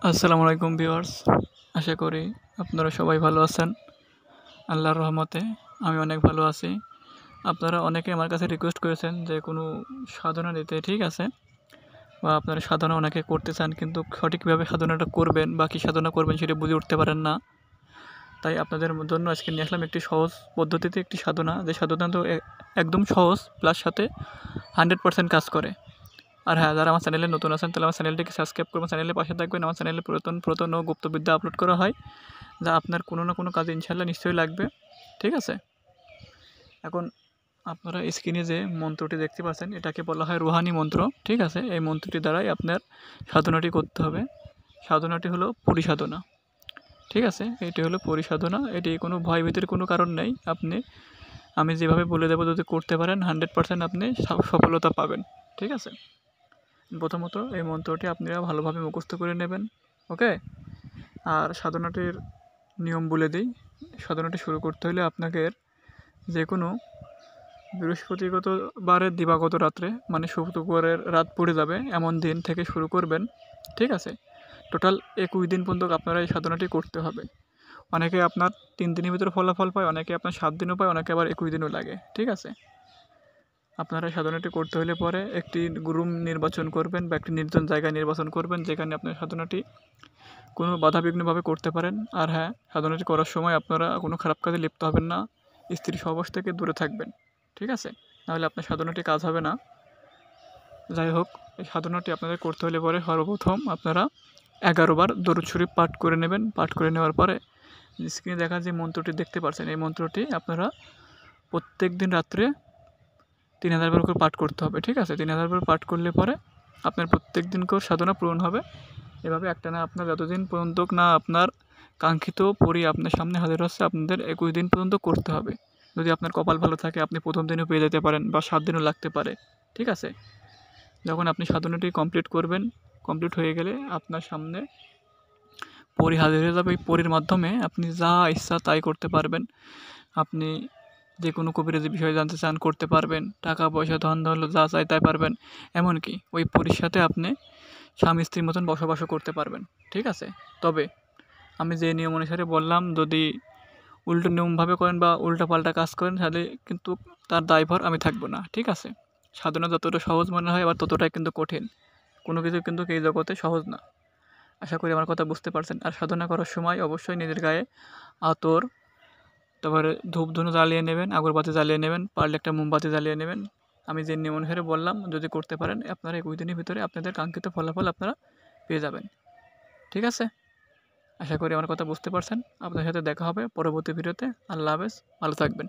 আসসালামু আলাইকুম ভিউয়ার্স, আশা করি আপনারা সবাই ভালো আছেন। আল্লাহর রহমতে আমি অনেক ভালো আছি। আপনারা অনেকে আমার কাছে রিকোয়েস্ট করেছেন যে কোনো সাধনা দিতে, ঠিক আছে, বা আপনারা সাধনা অনেকে করতে চান কিন্তু সঠিকভাবে সাধনাটা করবেন বা কী সাধনা করবেন সেটা বুঝে উঠতে পারেন না। তাই আপনাদের জন্য আজকে নিয়ে আসলাম একটি সহজ পদ্ধতিতে একটি সাধনা, যে সাধনা তো একদম সহজ প্লাস সাথে 100% কাজ করে। আর হ্যাঁ, যারা আমার চ্যানেলে নতুন আছেন তাহলে আমার চ্যানেলটিকে সাবস্ক্রাইব করবেন, চ্যানেলের পাশে থাকবেন। আমার চ্যানেলে পুরাতন ও গুপ্তবিদ্যা আপলোড করা হয়, যা আপনার কোনো না কোনো কাজে ইনশাল্লাহ নিশ্চয়ই লাগবে, ঠিক আছে। এখন আপনারা স্ক্রিনে যে মন্ত্রটি দেখতে পাচ্ছেন এটাকে বলা হয় রুহানি মন্ত্র, ঠিক আছে। এই মন্ত্রটি দ্বারাই আপনার সাধনাটি করতে হবে। সাধনাটি হলো পরিসাধনা, ঠিক আছে। এটি হলো পরিসাধনা, এটি কোনো ভয়ভীতির কোনো কারণ নেই। আমি যেভাবে বলে দেবো, যদি করতে পারেন 100% আপনি সফলতা পাবেন, ঠিক আছে। প্রথমত এই মন্ত্রটি আপনারা ভালোভাবে মুখস্থ করে নেবেন, ওকে। আর সাধনাটির নিয়ম বলে দিই। সাধনাটি শুরু করতে হলে আপনাকে যে কোনো বৃহস্পতিগত বারের দিবাগত রাত্রে, মানে শুক্রবারের রাত পড়ে যাবে এমন দিন থেকে শুরু করবেন, ঠিক আছে। টোটাল 21 দিন পর্যন্ত আপনারা এই সাধনাটি করতে হবে। অনেকে আপনার 3 দিনের ভিতরে ফলাফল পায়, অনেকে আপনার 7 দিনও পায়, অনেকে আবার 21 দিনও লাগে, ঠিক আছে। আপনারা সাধনাটি করতে হলে পরে একটি রুম নির্বাচন করবেন বা একটি নির্জন জায়গায় নির্বাচন করবেন, যেখানে আপনার সাধনাটি কোনো বাধাবিঘ্নভাবে করতে পারেন। আর হ্যাঁ, সাধনাটি করার সময় আপনারা কোনো খারাপ কাজে লিপ্ত হবেন না, স্ত্রী সহবাস থেকে দূরে থাকবেন, ঠিক আছে, নাহলে আপনার সাধনাটি কাজ হবে না। যাই হোক, এই সাধনাটি আপনাদের করতে হলে পরে সর্বপ্রথম আপনারা 11 বার দরুদ শরীফ পাঠ করে নেবেন। পাঠ করে নেওয়ার পরে স্ক্রিনে দেখা যে মন্ত্রটি দেখতে পাচ্ছেন, এই মন্ত্রটি আপনারা প্রত্যেক দিন রাত্রে 3000 বার করে পাঠ করতে হবে, ঠিক আছে। 3000 বার পাঠ করলে পরে আপনার প্রত্যেক দিন করে সাধনা পূরণ হবে। এভাবে একটানা আপনার যতদিন পর্যন্ত না আপনার কাঙ্ক্ষিত পরি আপনার সামনে হাজির হচ্ছে, আপনাদের 21 দিন পর্যন্ত করতে হবে। যদি আপনার কপাল ভালো থাকে আপনি প্রথম দিনও পেয়ে যেতে পারেন বা 7 দিনও লাগতে পারে, ঠিক আছে। যখন আপনি সাধনাটি কমপ্লিট করবেন, কমপ্লিট হয়ে গেলে আপনার সামনে পরি হাজির হয়ে যাবে। এই পরির মাধ্যমে আপনি যা ইচ্ছা তাই করতে পারবেন। আপনি যে কোনো কবিরাজি বিষয়ে জানতে চান করতে পারবেন, টাকা পয়সা ধন দৌলত যা চাই তাই পারবেন। এমনকি ওই পরির সাথে আপনি স্বামী স্ত্রীর মতন বসবাসও করতে পারবেন, ঠিক আছে। তবে আমি যে নিয়ম অনুসারে বললাম, যদি উল্টো নিয়মভাবে করেন বা উল্টাপাল্টা কাজ করেন তাহলে কিন্তু তার দায়ভার আমি থাকবো না, ঠিক আছে। সাধনা যতটা সহজ মনে হয় আবার ততটাই কিন্তু কঠিন। কোনো কিছু কিন্তু এই জগতে সহজ না। আশা করি আমার কথা বুঝতে পারছেন। আর সাধনা করার সময় অবশ্যই নিজের গায়ে আতর, তারপরে ধূপধুনো জ্বালিয়ে নেবেন, আগরবাতি জ্বালিয়ে নেবেন, পারলে একটা মোমবাতি জ্বালিয়ে নেবেন। আমি যে নিয়ম অনুসারে বললাম যদি করতে পারেন, আপনারা 21 দিনের ভিতরে আপনাদের কাঙ্ক্ষিত ফলাফল আপনারা পেয়ে যাবেন, ঠিক আছে। আশা করি আমার কথা বুঝতে পারছেন। আপনার সাথে দেখা হবে পরবর্তী ভিডিওতে। আল্লাহ হাফেজ, ভালো থাকবেন।